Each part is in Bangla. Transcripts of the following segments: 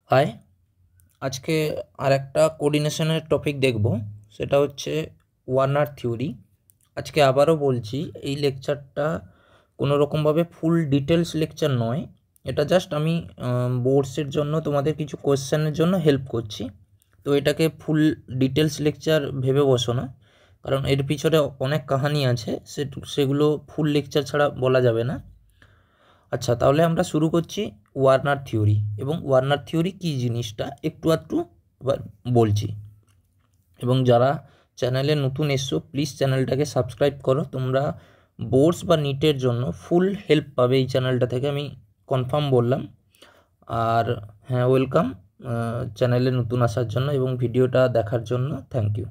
হাই, আজকে আর একটা কোঅর্ডিনেশনের টপিক দেখব, সেটা হচ্ছে ওয়ার্নার থিওরি। আজকে আবারও বলছি, এই লেকচারটা কোনো রকমভাবে ফুল ডিটেলস লেকচার নয়। এটা জাস্ট আমি বোর্ডসের জন্য তোমাদের কিছু কোয়েশ্চেনের জন্য হেল্প করছি। তো এটাকে ফুল ডিটেলস লেকচার ভেবে বসো না, কারণ এর পিছনে অনেক কাহানি আছে, সেগুলো ফুল লেকচার ছাড়া বলা যাবে না। আচ্ছা, তাহলে আমরা শুরু করছি ওয়ার্নার থিওরি। এবং ওয়ার্নার থিওরি কী জিনিসটা একটু এবার বলছি। এবং যারা চ্যানেলে নতুন এসছো, প্লিজ চ্যানেলটাকে সাবস্ক্রাইব করো। তোমরা বোর্ডস বা নিটের জন্য ফুল হেল্প পাবে এই চ্যানেলটা থেকে, আমি কনফার্ম বললাম। আর হ্যাঁ, ওয়েলকাম চ্যানেলে নতুন আসার জন্য এবং ভিডিওটা দেখার জন্য থ্যাংক ইউ।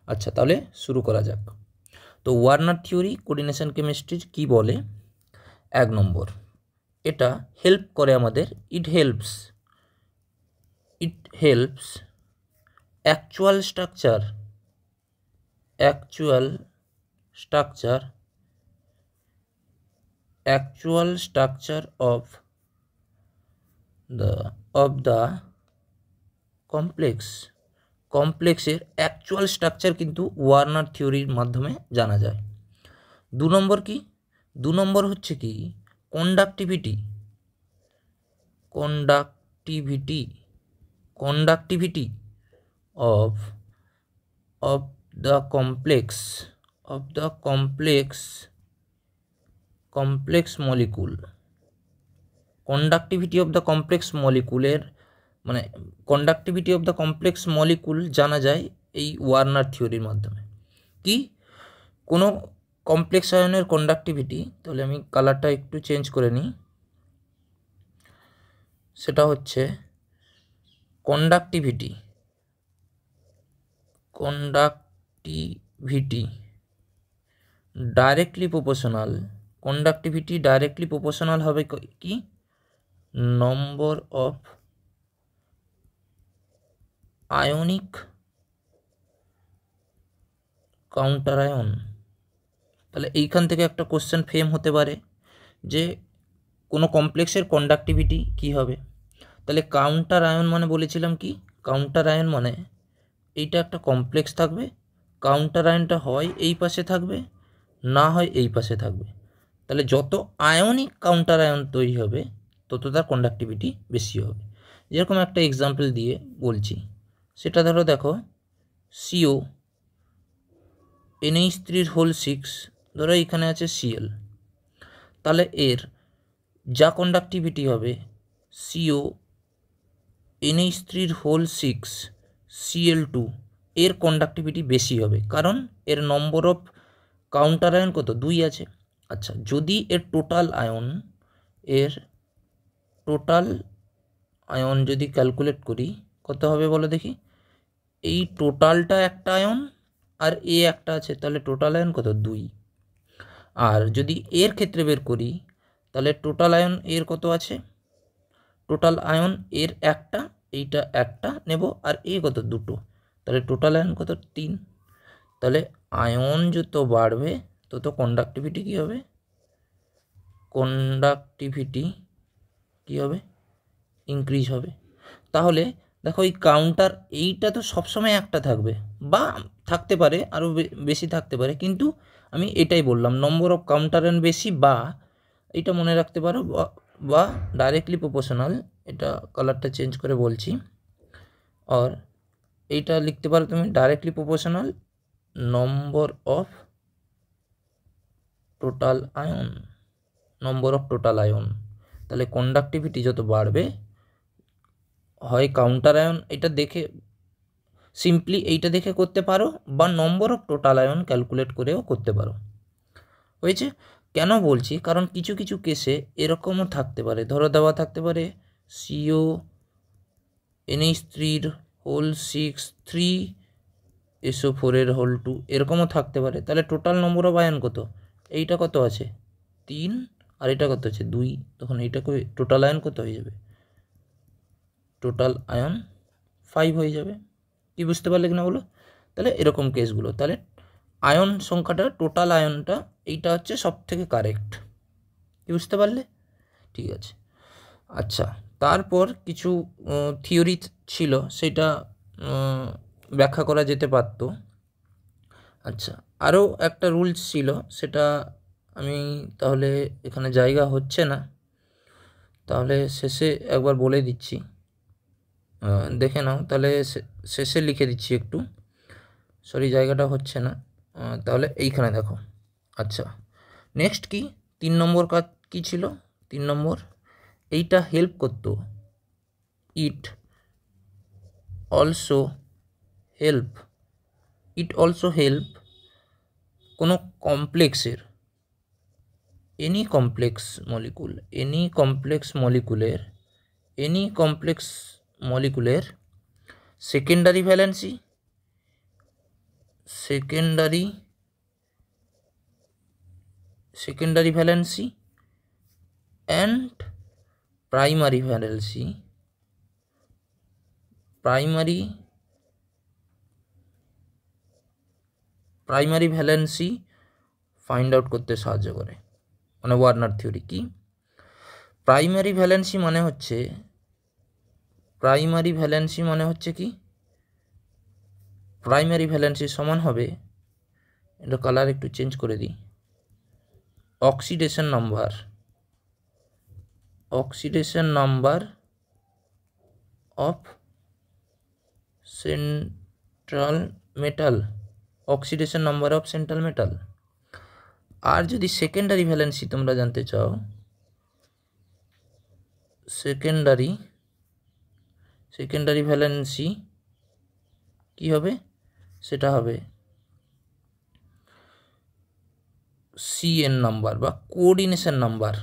আচ্ছা, তাহলে শুরু করা যাক। তো ওয়ার্নার থিওরি কোঅর্ডিনেশন কেমিস্ট্রির কী বলে? 1 নম্বর, এটা হেল্প করে আমাদের, it helps actual structure of the কমপ্লেক্সের অ্যাকচুয়াল স্ট্রাকচার কিন্তু ওয়ার্নার থিওরির মাধ্যমে জানা যায়। 2 নম্বর কি? 2 নম্বর হচ্ছে কি, conductivity of the complex molecule, conductivity of the complex মলিকুলের মানে conductivity of the complex molecule জানা যায় এই ওয়ার্নার থিওরির মাধ্যমে। কি? কোনো কমপ্লেক্স আয়নের কন্ডাক্টিভিটি, তাহলে আমি কালারটা একটু চেঞ্জ করে নিই, সেটা হচ্ছে কন্ডাক্টিভিটি ডাইরেক্টলি প্রপোর্শনাল হবে কি? Number of ionic counter ion. তাহলে এইখান থেকে একটা কোশ্চেন ফ্রেম হতে পারে যে কোনো কমপ্লেক্সের কন্ডাক্টিভিটি কি হবে। তাহলে কাউন্টার আয়ন মানে বলেছিলাম কি, কাউন্টার আয়ন মানে এইটা একটা কমপ্লেক্স থাকবে, কাউন্টার আয়নটা হয় এই পাশে থাকবে, না হয় এই পাশে থাকবে। তাহলে যত আয়নিক কাউন্টার আয়ন তৈরি হবে তত তার কন্ডাক্টিভিটি বেশি হবে। যেরকম একটা এক্সাম্পল দিয়ে বলছি, সেটা দেখো CO NH3 ধরো এখানে আছে Cl, তাহলে এর যা কন্ডাক্টিভিটি হবে CO NH3 Cl2 এর কন্ডাক্টিভিটি বেশি হবে, কারণ এর নম্বর অফ কাউন্টার আয়ন কত? 2 আছে। আচ্ছা, যদি এর টোটাল আয়ন যদি ক্যালকুলেট করি, কত হবে বলো দেখি। এই টোটালটা একটা আয়ন আর এ একটা আছে, তাহলে টোটাল আয়ন কত? 2। আর যদি এর ক্ষেত্রে বের করি, তাহলে টোটাল আয়ন এর কত আছে? টোটাল আয়ন এর একটা, এইটা একটা নেব, আর এ কত? 2। তাহলে টোটাল আয়ন কত? 3। তাহলে আয়ন যত বাড়বে তত কন্ডাক্টিভিটি কী হবে? ইনক্রিজ হবে। তাহলে দেখো এই কাউন্টার, এইটা তো সবসময় একটা থাকবে, বা থাকতে পারে আরও বেশি থাকতে পারে, কিন্তু আমি এটাই বললাম, নম্বর অফ কাউন্টার আয়ন বেশি, বা এইটা মনে রাখতে পারো, বা ডাইরেক্টলি প্রপোর্শনাল। এটা কালারটা চেঞ্জ করে বলছি, আর এইটা লিখতে পারো তুমি directly proportional number of total ion. তাহলে কন্ডাক্টিভিটি যত বাড়বে, হয় কাউন্টার আয়ন, এটা দেখে সিম্পলি এইটা দেখে করতে পারো, বা number of total ion calculate করেও করতে পারো। হয়েছে? কেন বলছি, কারণ কিছু কিছু কেসে এরকমও থাকতে পারে, ধরো দেওয়া থাকতে পারে CO NH3 3SO4 এরকমও থাকতে পারে। তাহলে টোটাল নম্বর অফ আয়ন কত? এইটা কত আছে? 3, আর এটা কত আছে? 2। তখন এইটাকে টোটাল আয়ন কত হয়ে যাবে? টোটাল আয়ন 5 হয়ে যাবে। কি বুঝতে পারলে কিনা বলো? তাহলে এরকম কেসগুলো, তাহলে আয়ন সংখ্যাটা, টোটাল আয়নটা, এইটা হচ্ছে সব থেকে কারেক্ট। কি বুঝতে পারলে? ঠিক আছে। আচ্ছা, তারপর কিছু থিওরি ছিল, সেটা ব্যাখ্যা করা যেতে পারতো। আচ্ছা, আরও একটা রুলস ছিল, সেটা আমি তাহলে এখানে জায়গা হচ্ছে না, তাহলে শেষে একবার বলে দিচ্ছি, দেখে নাও। তাহলে শেষে লিখে দিচ্ছি একটু, সরি জায়গাটা হচ্ছে না, তাহলে এইখানে দেখো। আচ্ছা, নেক্সট কি 3 নম্বর কাজ কী ছিল? 3 নম্বর, এইটা হেল্প করতো, ইট অলসো হেল্প কোনো কমপ্লেক্সের, এনি কমপ্লেক্স মলিকুলের secondary valency and primary valency find out করতে সাহায্য করে, মানে ওয়ার্নার থিওরি। কি প্রাইমারি ভ্যালেন্সি মানে হচ্ছে কি, প্রাইমারি ভ্যালেন্সি সমান হবে, এটা কালার একটু চেঞ্জ করে দিই, oxidation number of central metal. আর যদি সেকেন্ডারি ভ্যালেন্সি তোমরা জানতে চাও, সেকেন্ডারি ভ্যালেন্সি কি হবে? সেটা হবে CN নাম্বার বা কোঅর্ডিনেশন নাম্বার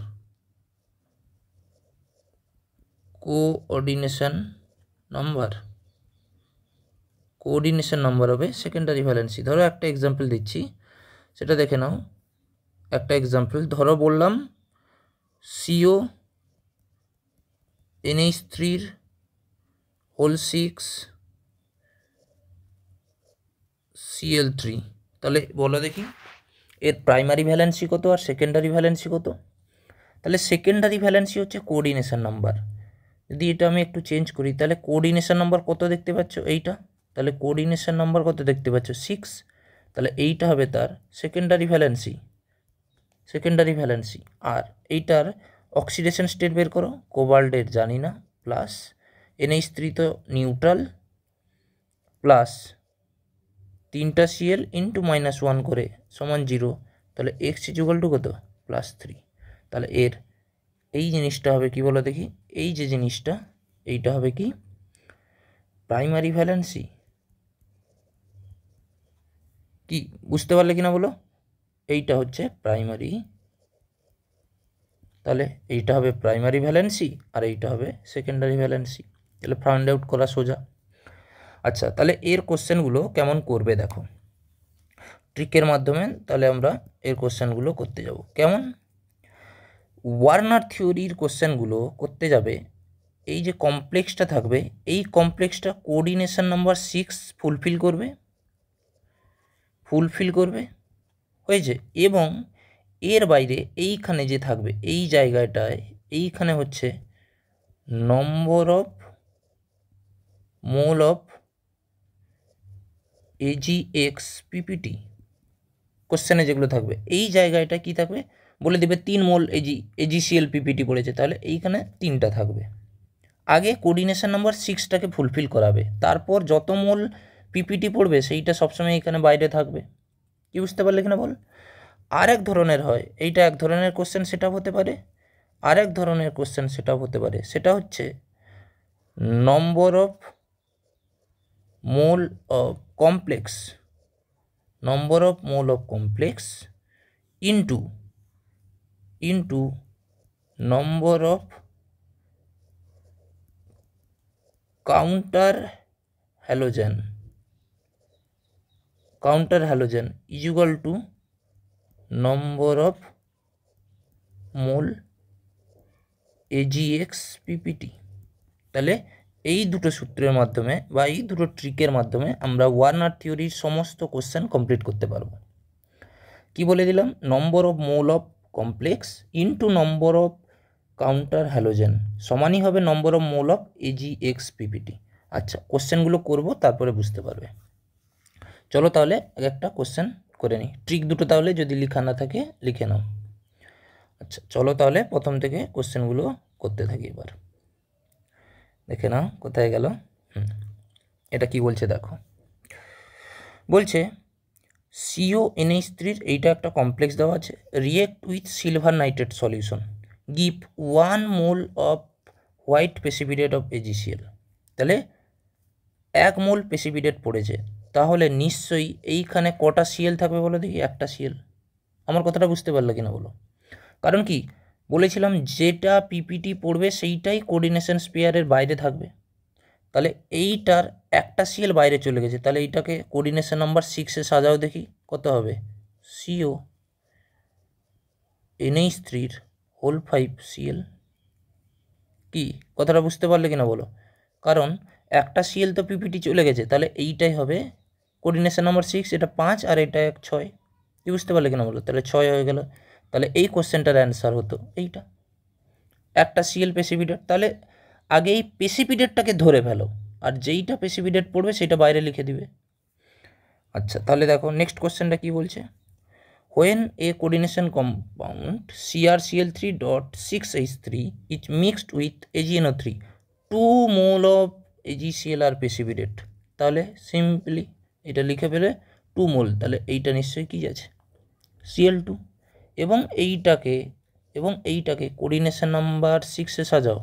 হবে সেকেন্ডারি ভ্যালেন্সি। ধরো একটা এক্সাম্পল দিচ্ছি, সেটা দেখে নাও। একটা এক্সাম্পল ধরো, বললাম CO NH3 হোল 6 Cl3, তাহলে বলো দেখি এর প্রাইমারি ভ্যালেন্সি কত আর সেকেন্ডারি ভ্যালেন্সি কত? তাহলে সেকেন্ডারি ভ্যালেন্সি হচ্ছে কোঅর্ডিনেশন নাম্বার। যদি এটা আমি একটু চেঞ্জ করি, তাহলে কোঅর্ডিনেশন নাম্বার কত দেখতে পাচ্ছ? এইটা। তাহলে কোঅর্ডিনেশন নাম্বার কত দেখতে পাচ্ছ? 6। তাহলে এইটা হবে তার সেকেন্ডারি ভ্যালেন্সি। আর এইটার অক্সিডেশন স্টেট বের করো, কোবাল্টের জানি না, প্লাস NH3 তো নিউট্রাল, প্লাস 3টা Cl ইন্টু -1 করে সমান 0, তাহলে x ইকুয়াল টু কত? +3। তাহলে এর এই জিনিসটা হবে কি বলো দেখি, এই যে জিনিসটা, এইটা হবে কি প্রাইমারি ভ্যালেন্সি। কি বুঝতে পারলে কিনা বলো? এইটা হচ্ছে প্রাইমারি, তাহলে এইটা হবে প্রাইমারি ভ্যালেন্সি আর এইটা হবে সেকেন্ডারি ভ্যালেন্সি। তাহলে ফাইন্ড আউট করা সোজা। আচ্ছা, তাহলে এর কোশ্চেনগুলো কেমন করবে দেখো, ট্রিকের মাধ্যমে তাহলে আমরা এর কোশ্চেনগুলো করতে যাব। কেমন? ওয়ার্নার থিওরির কোশ্চেনগুলো করতে যাবে, এই যে কমপ্লেক্সটা থাকবে, এই কমপ্লেক্সটা কোঅর্ডিনেশন নাম্বার 6 ফুলফিল করবে, হয়েছে। এবং এর বাইরে এইখানে যে থাকবে, এই জায়গাটায়, এইখানে হচ্ছে নম্বর অফ মোল অফ AgXPPT কোশ্চেনে যেগুলো থাকবে, এই জায়গাটা কি থাকবে বলে দেবে, 3 মোল AgClPPT পড়েছে, তাহলে এইখানে 3টা থাকবে। আগে কোঅর্ডিনেশন নাম্বার 6টাকে ফুলফিল করাবে, তারপর যত মোল পিপিটি পড়বে সেইটা সবসময় এখানে বাইরে থাকবে। কি বুঝতে পারলে কিনা বল? আর এক ধরনের হয়, এইটা এক ধরনের কোশ্চেন সেটা হতে পারে, আর এক ধরনের কোশ্চেন সেটাও হতে পারে, সেটা হচ্ছে নম্বর of mole of complex into number of counter halogen is equal to number of mole AgXPPT। তাহলে এই দুটো সূত্রের মাধ্যমে বা এই দুটো ট্রিকের মাধ্যমে আমরা ওয়ার্নার থিওরির সমস্ত কোশ্চেন কমপ্লিট করতে পারবো। কি বলে দিলাম? Number of mole of complex into number of counter halogen সমানই হবে number of mole of AgX PPT। আচ্ছা, কোশ্চেনগুলো করব, তারপরে বুঝতে পারবে। চলো তাহলে একটা কোশ্চেন করে নিই। ট্রিক দুটো তাহলে যদি লেখা না থাকে লিখে নাও। আচ্ছা চলো তাহলে প্রথম থেকে কোশ্চেনগুলো করতে থাকি। এবার দেখে নাও কোথায় গেল। এটা কি বলছে দেখো, বলছে CONH3 এইটা একটা কমপ্লেক্স দেওয়া আছে, react with silver nitrate solution, give 1 mole off white precipitate of AgCl। তাহলে 1 মোল প্রেসিপিটেট পড়েছে, তাহলে নিশ্চয়ই এইখানে কটা সিএল থাকবে বলো দেখি? একটা সিএল। আমার কথাটা বুঝতে পারলে কিনা বলো? কারণ কি বলেছিলাম, যেটা পিপিটি পড়বে সেইটাই কোঅর্ডিনেশন স্পেয়ারের বাইরে থাকবে। তাহলে এইটার একটা সিএল বাইরে চলে গেছে, তাহলে এইটাকে কোঅর্ডিনেশন নাম্বার 6-এ সাজাও দেখি কত হবে। CONH3 whole 5 CL. কি কথাটা বুঝতে পারলে কিনা বলো? কারণ একটা সিএল তো পিপিটি চলে গেছে, তাহলে এইটাই হবে কোঅর্ডিনেশন নাম্বার 6, এটা 5 আর এটা 6। কি বুঝতে পারলে কিনা বলো? তাহলে 6 হয়ে গেল। তাহলে এই কোশ্চেনটার অ্যান্সার হতো এইটা, একটা সিএল প্রেসিপিটেট। তাহলে আগে এই প্রেসিপিটেটটাকে ধরে ফেলো, আর যেইটা প্রেসিপিটেট পড়বে সেটা বাইরে লিখে দিবে। আচ্ছা তাহলে দেখো নেক্সট কোশ্চেনটা কি বলছে। When a coordination compound CrCl3.6H3 is mixed with AgNO3, 2 mole of AgCl are precipitate। তাহলে সিম্পলি এটা লিখে ফেলে 2 মোল, তাহলে এইটা নিশ্চয়ই কি আছে Cl2। এবং এইটাকে কোঅর্ডিনেশন নাম্বার 6-এ সাজাও,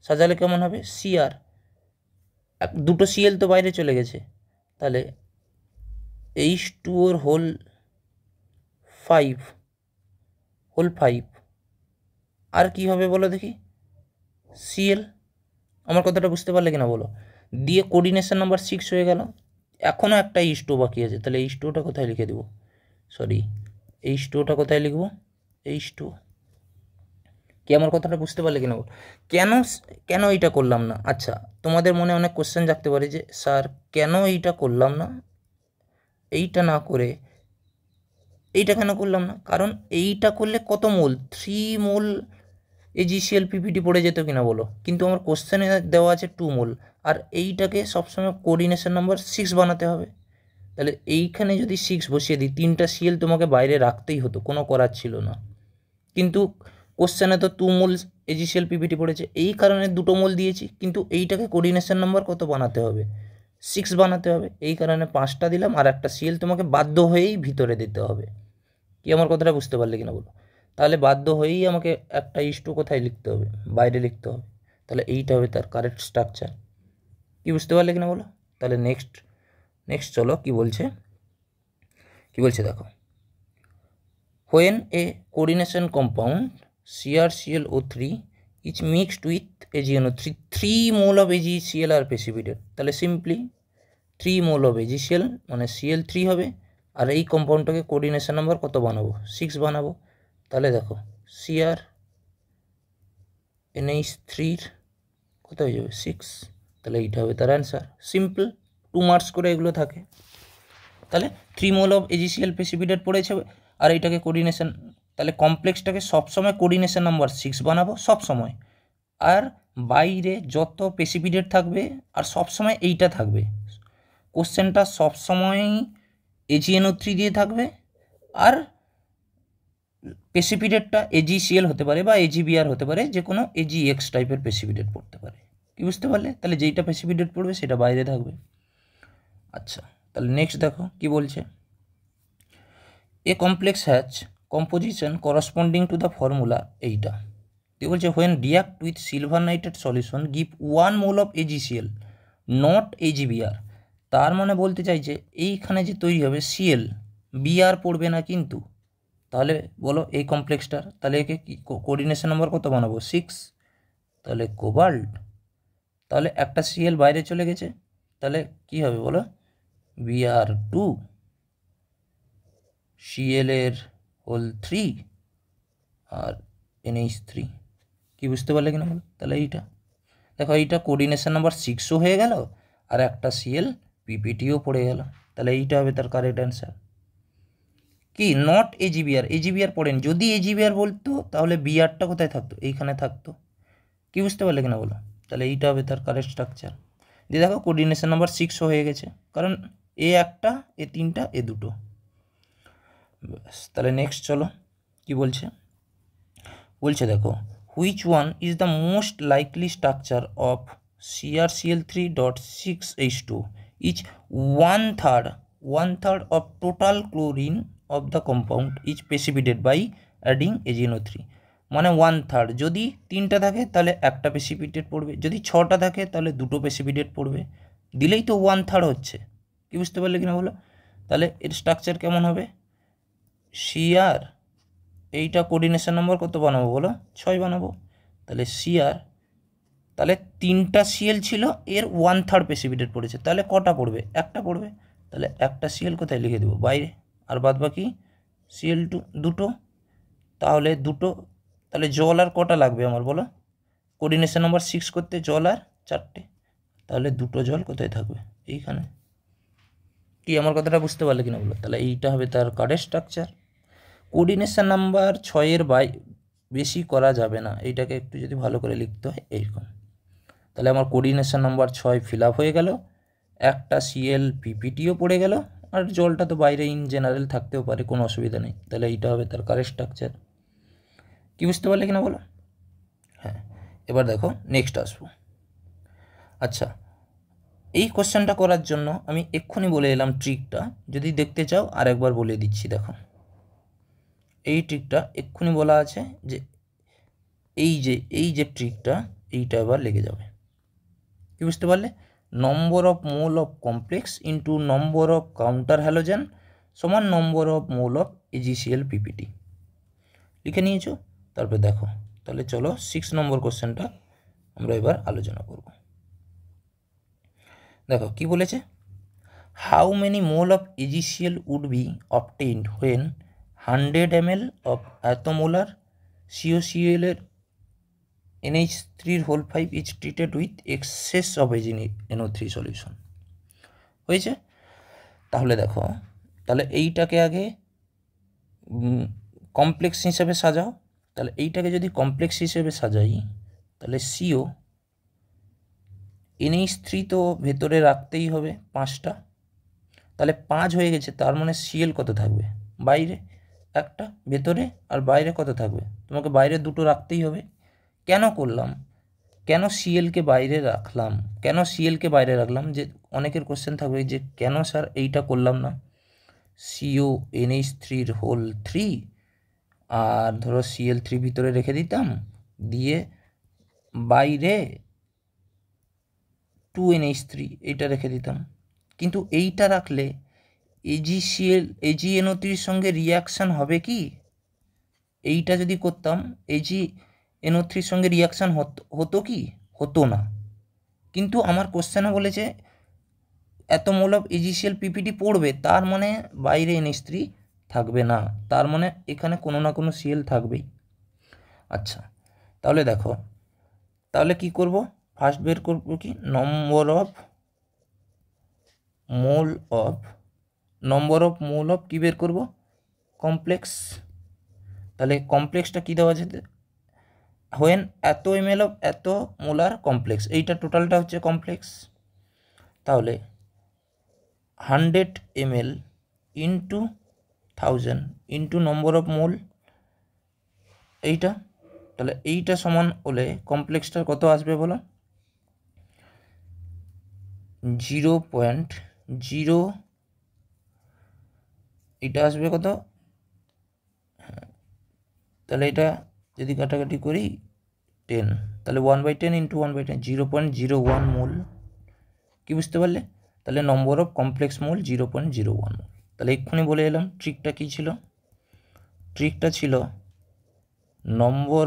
সাজালে কেমন হবে? Cr, দুটো Cl তো বাইরে চলে গেছে, তাহলে H2O হোল 5 আর কি হবে বলো দেখি? সিএল। আমার কথাটা বুঝতে পারলে কিনা বলো? দিয়ে কোঅর্ডিনেশন নাম্বার 6 হয়ে গেল, এখনও একটা H2 বাকি আছে, তাহলে H2টা কোথায় লিখে দেবো? H2টা কোথায় লিখবো? H2। কি আমার কথাটা বুঝতে পারলে কিনা বলো? কেন এইটা করলাম না? আচ্ছা তোমাদের মনে অনেক কোশ্চেন জাগতে পারে যে স্যার কেন এইটা করলাম না, এইটা না করে এইটা কেন করলাম না? কারণ এইটা করলে কত মোল? 3 মোল AgCl PPT পড়ে যেত কিনা বলো? কিন্তু আমার কোশ্চেনে দেওয়া আছে 2 মোল, আর এইটাকে সবসময় কোঅর্ডিনেশন নাম্বার 6 বানাতে হবে। তাহলে এইখানে যদি 6 বসিয়ে দিই, 3টা সিএল তোমাকে বাইরে রাখতেই হতো, কোনো করার ছিল না। কিন্তু কোশ্চেনে তো 2 মোল AgCl PPT পড়েছে, এই কারণে 2 মোল দিয়েছি, কিন্তু এইটাকে কোঅর্ডিনেশন নাম্বার কত বানাতে হবে? 6 বানাতে হবে, এই কারণে 5টা দিলাম, আর একটা সিএল তোমাকে বাধ্য হয়েই ভিতরে দিতে হবে। কি আমার কথাটা বুঝতে পারলে কিনা বলো? তাহলে বাধ্য হয়েই আমাকে একটা H2 কোথায় লিখতে হবে? বাইরে লিখতে হবে। তাহলে এইটা হবে তার কারেক্ট স্ট্রাকচার। কি বুঝতে পারলে কিনা বলো? তাহলে নেক্সট চলো কি বলছে দেখো। When a coordination compound CrClO3 is mixed with AgNO3, 3 mole of AgCl are precipitate। তাহলে সিম্পলি 3 মোল of AgCl মানে Cl3 হবে, আর এই কম্পাউন্ডটাকে কোঅর্ডিনেশন নাম্বার কত বানাবো? 6 বানাবো। তাহলে দেখো CrNH3 কত হয়ে যাবে? 6। তাহলে এইটা হবে তার অ্যান্সার। সিম্পল, 2 মার্কস করে এগুলো থাকে। তাহলে 3 মোল অফ AgCl প্রেসিপিটেট পড়েছে, আর এইটাকে কোঅর্ডিনেশন, তাহলে কমপ্লেক্সটাকে সবসময় কোঅর্ডিনেশন নাম্বার 6 বানাবো সবসময়, আর বাইরে যত প্রেসিপিটেট থাকবে আর সবসময় এইটা থাকবে। কোশ্চেনটা সবসময়ই AgNO3 দিয়ে থাকবে, আর প্রেসিপিটেটটা AgCl হতে পারে বা AgBr হতে পারে, যে কোনো AgX টাইপের প্রেসিপিটেট পড়তে পারে। কি বুঝতে পারলে? তাহলে যেইটা প্রেসিপিটেট পড়বে সেটা বাইরে থাকবে। আচ্ছা তাহলে নেক্সট দেখো কি বলছে। A complex has composition corresponding to the formula, এইটা কি বলছে? When react with silver nitrate solution give 1 mole of AgCl not AgBr। তার মানে বলতে চাইছে এইখানে যে তৈরি হবে Cl, Br পড়বে না কিন্তু। তাহলে বলো এই কমপ্লেক্সটার, তাহলে একে কি কোঅর্ডিনেশন নাম্বার কত বানাবো? 6। তাহলে কোবাল্ট, তাহলে একটা Cl বাইরে চলে গেছে, তাহলে কি হবে বলো? Br2 Cl এর হোল 3 আর NH3। কি বুঝতে পারলে কিনা বলো? তাহলে এইটা দেখো, এইটা কোঅর্ডিনেশন নাম্বার 6ও হয়ে গেল, আর একটা Cl PPTও পড়ে গেল। তাহলে এইটা হবে তার কারেক্ট অ্যান্সার। কি নট এজিবিআর, এজিবিআর পড়েন, যদি এজিবিআর বলতো তাহলে বিআরটা কোথায় থাকতো, এইখানে থাকতো। কি বুঝতে পারলে কিনা বলো? তাহলে এইটা হবে তার কারেক্ট স্ট্রাকচার। দিয়ে দেখো কোঅর্ডিনেশন নাম্বার 6 হয়ে গেছে, কারণ এ একটা, এ তিনটা, এ দুটো। ব্যাস, তাহলে নেক্সট চলো কি বলছে। বলছে দেখো, which one is the most likely structure of CrCl3.6H2 is one third of total chlorine of the compound is precipitated by adding AgNO3। মানে 1/3, যদি তিনটা থাকে তাহলে একটা প্রেসিপিটেট পড়বে, যদি ছটা থাকে তাহলে দুটো প্রেসিপিটেট পড়বে, দিলেই তো 1/3 হচ্ছে। কি বুঝতে পারলে কিনা বলো? তাহলে এর স্ট্রাকচার কেমন হবে? Cr, এইটা কোঅর্ডিনেশন নাম্বার কত বানাবো বলো? 6 বানাবো। তাহলে Cr, তাহলে তিনটা Cl ছিল, এর 1/3 প্রেসিপিটেট পড়েছে, তাহলে কটা পড়বে? একটা পড়বে। তাহলে একটা Cl কোথায় লিখে দেবো? বাইরে। আর বাদ বাকি Cl2 দুটো, তাহলে দুটো। তাহলে জল আর কটা লাগবে আমার বলো? কোঅর্ডিনেশন নাম্বার 6 করতে জল আর 4টে, তাহলে দুটো জল কোথায় থাকবে? এইখানে। কি আমার কথাটা বুঝতে পারলে কিনা বলো? তাহলে এইটা হবে তার কারেক্ট স্ট্রাকচার। কোঅর্ডিনেশন নাম্বার 6-এর বেশি করা যাবে না, এইটাকে একটু যদি ভালো করে লিখতে হয় এইরকম। তাহলে আমার কোঅর্ডিনেশন নাম্বার 6 ফিল আপ হয়ে গেল, একটা Cl পিপিটিও পড়ে গেল, আর জলটা তো বাইরে ইন জেনারেল থাকতেও পারে, কোনো অসুবিধা নেই। তাহলে এইটা হবে তার কারেক্ট স্ট্রাকচার। কি বুঝতে পারলে কিনা বলো? হ্যাঁ, এবার দেখো নেক্সট আসবো। আচ্ছা, এই কোশ্চেনটা করার জন্য আমি এক্ষুনি বলে এলাম ট্রিকটা, যদি দেখতে চাও আরেকবার বলে দিচ্ছি। দেখো এই ট্রিকটা এক্ষুনি বলা আছে, যে এই যে ট্রিকটা, এইটা এবার লেগে যাবে। কি বুঝতে পারলে? Number of mole of complex into number of counter halogen সমান number of mole of AgCl PPT. লিখে নিয়েছো? তারপরে দেখো, তাহলে চলো 6 নম্বর কোশ্চেনটা আমরা এবার আলোচনা করব। দেখো কি বলেছে, how many mole of AgCl would be obtained when 100 ml অফ অ্যাটোমোলার COCl এর NH3 is treated with excess of NO3 solution. হয়েছে? তাহলে দেখো, তাহলে এইটাকে আগে কমপ্লেক্স হিসেবে সাজাও। তাহলে এইটাকে যদি কমপ্লেক্স হিসেবে সাজাই, তাহলে CO NH3 তো ভেতরে রাখতেই হবে 5টা, তাহলে 5 হয়ে গেছে, তার মানে Cl কত থাকবে? বাইরে একটা, ভেতরে আর বাইরে কত থাকবে? তোমাকে বাইরে দুটো রাখতেই হবে। কেন করলাম? কেন Clকে বাইরে রাখলাম? কেন Clকে বাইরে রাখলাম? যে অনেকের কোশ্চেন থাকবে যে কেন স্যার এইটা করলাম না, CONH3 আর ধরো Cl3 ভিতরে রেখে দিতাম, দিয়ে বাইরে 2NH3 এইটা রেখে দিতাম। কিন্তু এইটা রাখলে AgNO3 সঙ্গে রিয়াকশান হবে কি? এইটা যদি করতাম AgNO3 সঙ্গে রিয়াকশান হতো কি? হতো না। কিন্তু আমার কোশ্চেনে বলেছে এত মোল অফ AgCl পিপিটি পড়বে, তার মানে বাইরে NH3 থাকবে না, তার মানে এখানে কোনো না কোনো Cl থাকবেই। আচ্ছা, তাহলে দেখো, তাহলে কি করব? ফার্স্ট বের করব কি, নম্বর অফ মোল অফ কি বের করব? কমপ্লেক্স। তাহলে কমপ্লেক্সটা কি দেওয়া যেতে, হোয়েন এত ml অফ এত মোলার কমপ্লেক্স, এইটা টোটালটা হচ্ছে কমপ্লেক্স। তাহলে 100 ml into 1000 into number of মোল এইটা, তাহলে এইটা সমান হলে কমপ্লেক্সটার কত আসবে বলো? 0.0, এটা আসবে কত? তাহলে এটা যদি কাটাকাটি করি 10, তাহলে 1/10 ইন্টু 1/10 0.01 মোল। কি বুঝতে পারলে? তাহলে নম্বর অফ কমপ্লেক্স মোল 0.01 মোল। তাহলে এক্ষুনি বলে এলাম ট্রিকটা কী ছিল। ট্রিকটা ছিল নম্বর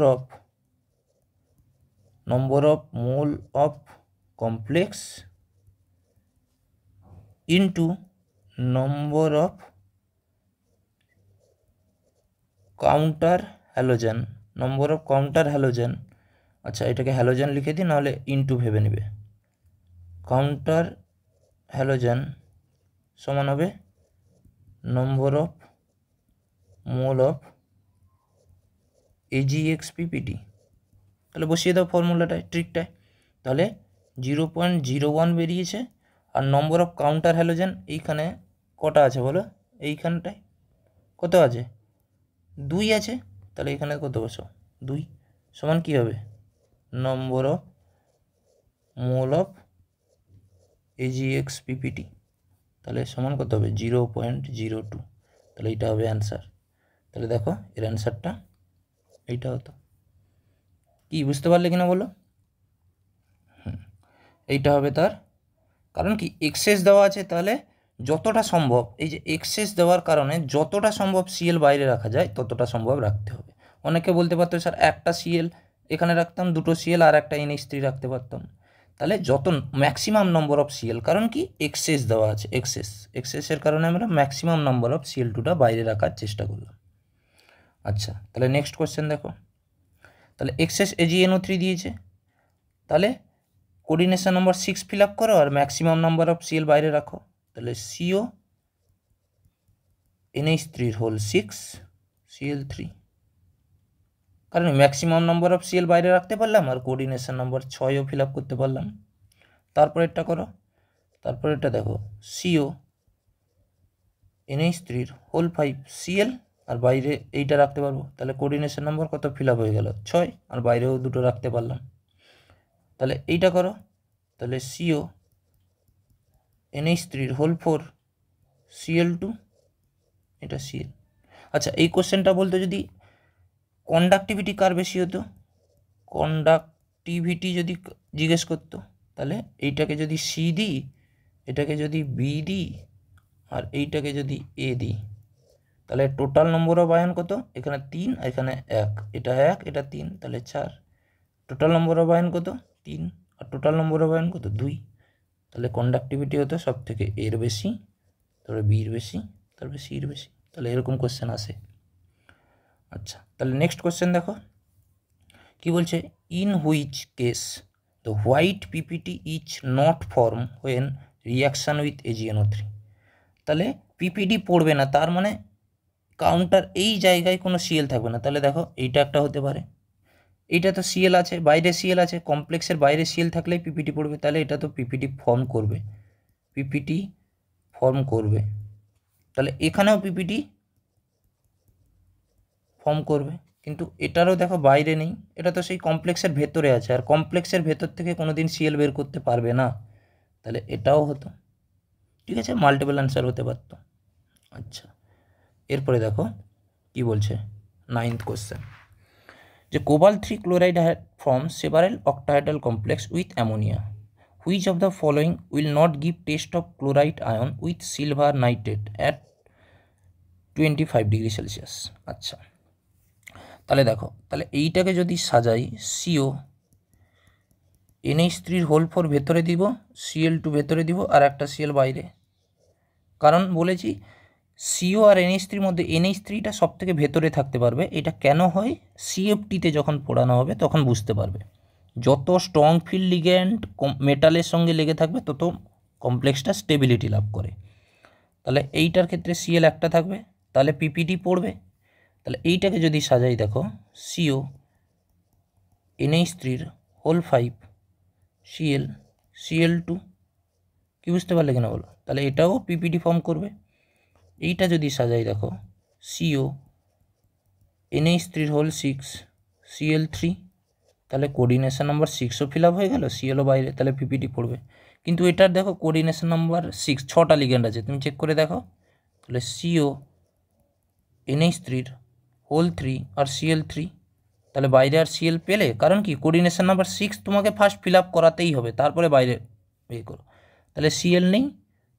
of mole of complex into number of counter halogen, আচ্ছা এটাকে হ্যালোজেন লিখে দিই, নাহলে ইন্টু ভেবে নেবে। কাউন্টার হ্যালোজেন সমান হবে number of mole of AgXPPT। তাহলে বসিয়ে দাও ফর্মুলাটায়, ট্রিকটায়। তাহলে 0.01 বেরিয়েছে। আর নম্বর অফ কাউন্টার হ্যালোজেন এইখানে কটা আছে বলো? এইখানটায় কত আছে? 2 আছে। তাহলে এখানে কত বসো? 2 সমান কী হবে? Number of mole of AgXPPT। তাহলে সমান কত হবে? 0.02। তাহলে এইটা হবে অ্যান্সার। তাহলে দেখো এর অ্যান্সারটা এইটা হতো। কি বুঝতে পারলে কিনা বলো? এইটা হবে তার কারণ কি এক্সেস দেওয়া আছে, তাহলে যতটা সম্ভব এই যে এক্সেস দেওয়ার কারণে যতটা সম্ভব সিএল বাইরে রাখা যায় ততটা সম্ভব রাখতে হবে। অনেকে বলতে পারতো স্যার একটা সিএল এখানে রাখতাম, দুটো সিএল আর একটা NH3 রাখতে পারতাম। তাহলে যত ম্যাক্সিমাম নম্বর অফ সিএল, কারণ কি এক্সেস দেওয়া আছে, এক্সেসের কারণে আমরা ম্যাক্সিমাম নম্বর অফ CL2টা বাইরে রাখার চেষ্টা করলাম। আচ্ছা, তাহলে নেক্সট কোয়েশ্চেন দেখো। তাহলে এক্সেস AgNO3 দিয়েছে, তাহলে কোঅর্ডিনেশন নাম্বার 6 ফিল আপ করো আর ম্যাক্সিমাম নাম্বার অফ সিএল বাইরে রাখো। তাহলে CO NH3 হোল 6 CL3, কারণ ম্যাক্সিমাম নাম্বার অফ সিএল বাইরে রাখতে পারলাম আর কোঅর্ডিনেশন নাম্বার 6ও ফিল আপ করতে পারলাম। তারপর এটা করো, তারপর এটা দেখো CO NH3 হোল 5 CL, আর বাইরে এইটা রাখতে পারবো। তাহলে কোঅর্ডিনেশন নাম্বার কত ফিল আপ হয়ে গেল? 6, আর বাইরেও দুটো রাখতে পারলাম। তাহলে এইটা করো, তাহলে CO NH3 হোল 4 CL2, এটা CL। আচ্ছা, এই কোশ্চেনটা বলতে যদি কন্ডাক্টিভিটি কার বেশি হতো, কন্ডাক্টিভিটি যদি জিজ্ঞেস করতো, তাহলে এইটাকে যদি C দিই, এটাকে যদি B দিই, আর এইটাকে যদি A দিই, তাহলে টোটাল নম্বর অফ আয়ন কত? এখানে 3, এখানে 1, এটা 1, এটা 3, তাহলে 4। টোটাল নম্বর অফ আয়ন কত? 3, আর টোটাল নম্বর অফ আয়ন কত? 2। তাহলে কন্ডাক্টিভিটি হতো সব থেকে এর বেশি, তারপরে বির বেশি, তারপরে সির বেশি। তাহলে এরকম কোশ্চেন আসে। আচ্ছা, তাহলে নেক্সট কোশ্চেন দেখো কি বলছে। In which case the white PPT is not form when reaction with AgNO3। তাহলে পিপিডি পড়বে না, তার মানে কাউন্টার এই জায়গায় কোনো সিএল থাকবে না। তাহলে দেখো এইটা একটা হতে পারে, এইটা তো সিএল আছে, বাইরে সিএল আছে, কমপ্লেক্সের বাইরে সিএল থাকলেই পিপিটি পড়বে, তাহলে এটা তো পিপিটি ফর্ম করবে, পিপিটি ফর্ম করবে। তাহলে এখানেও পিপিটি ফর্ম করবে, কিন্তু এটারও দেখো বাইরে নেই, এটা তো সেই কমপ্লেক্সের ভেতরে আছে, আর কমপ্লেক্সের ভেতর থেকে কোনো দিন সিএল বের করতে পারবে না। তাহলে এটাও হতো, ঠিক আছে, মাল্টিপল অ্যান্সার হতে পারতো। আচ্ছা, এরপরে দেখো কি বলছে 9th কোশ্চেন, যে cobalt 3 chloride form several octahedral complex with ammonia, which of the following will not give test of chloride ion with silver nitrate at 25 degree Celsius. আচ্ছা, তাহলে দেখো, তাহলে এইটাকে যদি সাজাই, CO NH3 হোল 4 ভেতরে দিব, CL2 ভেতরে দিব, আর একটা সিএল বাইরে। কারণ বলেছি CO আর NH3 মধ্যে NH3টা সব থেকে ভেতরে থাকতে পারবে। এটা কেন হয়? CFTতে যখন পড়ানো হবে তখন বুঝতে পারবে। যত স্ট্রং ফিল্ড লিগ্যান্ড মেটালের সঙ্গে লেগে থাকবে তত কমপ্লেক্সটা স্টেবিলিটি লাভ করে। তাহলে এইটার ক্ষেত্রে CL একটা থাকবে, তাহলে পিপিডি পড়বে। তাহলে এইটাকে যদি সাজাই দেখো, CO NH3 whole 5 CL CL2, কি বুঝতে পারলে কিনা বলো? তাহলে এটাও পিপিডি ফর্ম করবে। এইটা যদি সাজাই দেখো, CO NH3 হোল 6 CL3, তাহলে কোঅর্ডিনেশন নাম্বার 6ও ফিল আপ হয়ে গেল, সিএলও বাইরে, তাহলে পিপিডি পড়বে। কিন্তু এটার দেখো কোঅর্ডিনেশন নাম্বার 6, 6টা লিগ্যান্ড আছে, তুমি চেক করে দেখো। তাহলে CO NH3 হোল 3 আর CL3, তাহলে বাইরে আর সিএল পেলে, কারণ কি কোঅর্ডিনেশন নাম্বার 6 তোমাকে ফার্স্ট ফিল আপ করাতেই হবে, তারপরে বাইরে ইয়ে করো। তাহলে সিএল নেই,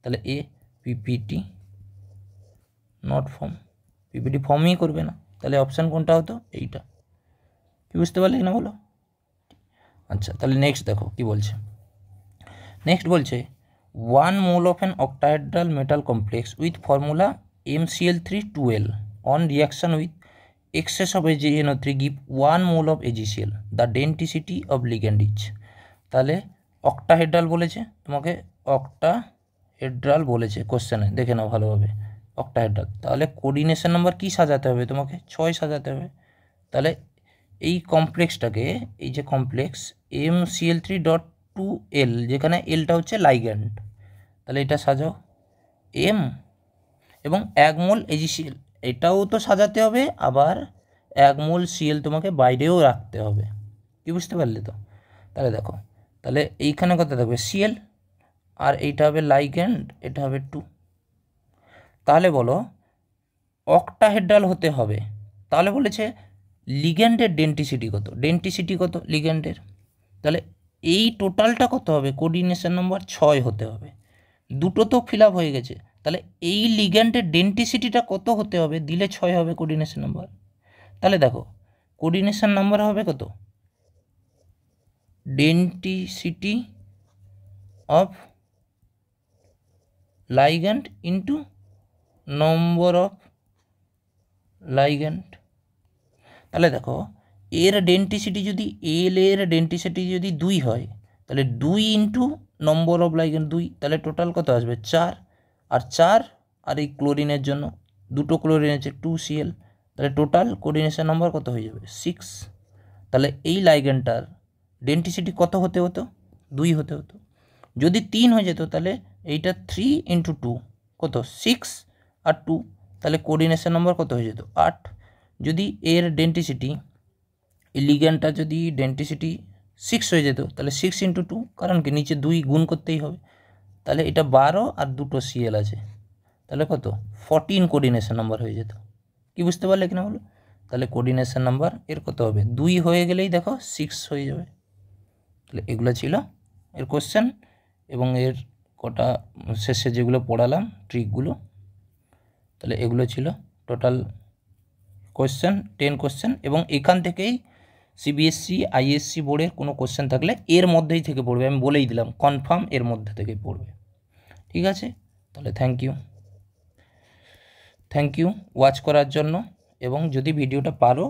তাহলে এ পিপিটি নট ফর্ম, পিপিটি ফর্মই করবে না। তাহলে অপশান কোনটা হতো? এইটা। কি বুঝতে পারলে না বলো? আচ্ছা, তাহলে নেক্সট দেখো কি বলছে। নেক্সট বলছে 1 mole of an octahedral metal complex with formula MCl3 2L on reaction with excess of AgNO3 give 1 mole of AgCl. The density of ligand is, তাহলে অক্টাহেড্রাল বলেছে, তোমাকে অক্টাহেড্রাল বলেছে কোশ্চেনে, দেখে নাও ভালোভাবে। অক্টাহেড্রাল। তাহলে কোঅর্ডিনেশন নাম্বার কি সাজাতে হবে তোমাকে? 6 সাজাতে হবে। তাহলে এই কমপ্লেক্সটাকে, এই যে কমপ্লেক্স MCl3.2L, যেখানে এলটা হচ্ছে লাইগ্যান্ড, তাহলে এটা সাজাও M, এবং 1 মোল AgCl এটাও তো সাজাতে হবে, আবার 1 মোল Cl তোমাকে বাইরেও রাখতে হবে। কি বুঝতে পারলে তো? তাহলে দেখো, তাহলে এইখানে কত থাকবে? Cl, আর এইটা হবে লাইগ্যান্ড, এটা হবে 2। তাহলে বলো অক্টাহেড্রাল হতে হবে, তাহলে বলেছে লিগ্যান্ডের ডেন্টিসিটি কত? ডেন্টিসিটি কত লিগ্যান্ডের? তাহলে এই টোটালটা কত হবে? কোঅর্ডিনেশন নাম্বার 6 হতে হবে। দুটো তো ফিল আপ হয়ে গেছে, তাহলে এই লিগ্যান্ডের ডেন্টিসিটিটা কত হতে হবে? দিলে 6 হবে কোঅর্ডিনেশন নাম্বার। তাহলে দেখো কোঅর্ডিনেশন নাম্বার হবে কত? ডেন্টিসিটি অফ লাইগ্যান্ড ইন্টু নম্বর অফ লাইগ্যান্ড। তাহলে দেখো এর ডেন্টিসিটি যদি, এল এর ডেন্টিসিটি যদি 2 হয়, তাহলে 2 ইন্টু নম্বর অফ লাইগ্যান্ড 2, তাহলে টোটাল কত আসবে? 4। আর 4, আর এই ক্লোরিনের জন্য দুটো ক্লোরিন আছে 2Cl, তাহলে টোটাল কোঅর্ডিনেশন নাম্বার কত হয়ে যাবে? 6। তাহলে এই লাইগ্যান্ডটার ডেন্টিসিটি কত হতে হতো? 2 হতে হতো। যদি 3 হয়ে যেত তাহলে এইটা 3 ইন্টু 2 কত? 6 আর 2, তাহলে কোঅর্ডিনেশন নাম্বার কত হয়ে যেত? 8। যদি এর ডেন্টিসিটি, এই লিগ্যান্ডটা যদি ডেন্টিসিটি 6 হয়ে যেত, তাহলে 6 ইন্টু 2, কারণ কি নিচে 2 গুণ করতেই হবে, তাহলে এটা 12 আর দুটো Cl আছে, তাহলে কত? 14 কোঅর্ডিনেশন নাম্বার হয়ে যেত। কি বুঝতে পারলে কিনা বলো? তাহলে কোঅর্ডিনেশন নাম্বার এর কত হবে? 2 হয়ে গেলেই দেখো 6 হয়ে যাবে। তাহলে এগুলো ছিল এর কোশ্চেন, এবং এর কটা শেষে যেগুলো পড়ালাম ট্রিকগুলো, তাহলে এগুলো ছিল টোটাল কোশ্চেন, 10 কোশ্চেন। এবং এখান থেকেই CBSE ISC বোর্ডের কোনো কোশ্চেন থাকলে এর মধ্যেই থেকে পড়বে, আমি বলেই দিলাম কনফার্ম এর মধ্যে থেকেই পড়বে। ঠিক আছে, তাহলে থ্যাংক ইউ ওয়াচ করার জন্য। এবং যদি ভিডিওটা পারো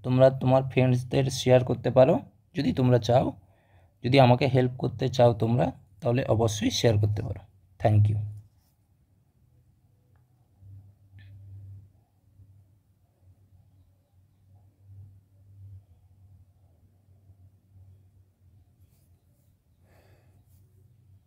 তোমরা তোমার ফ্রেন্ডসদের শেয়ার করতে পারো, যদি তোমরা চাও, যদি আমাকে হেল্প করতে চাও তোমরা, তাহলে অবশ্যই শেয়ার করতে পারো। Thank you.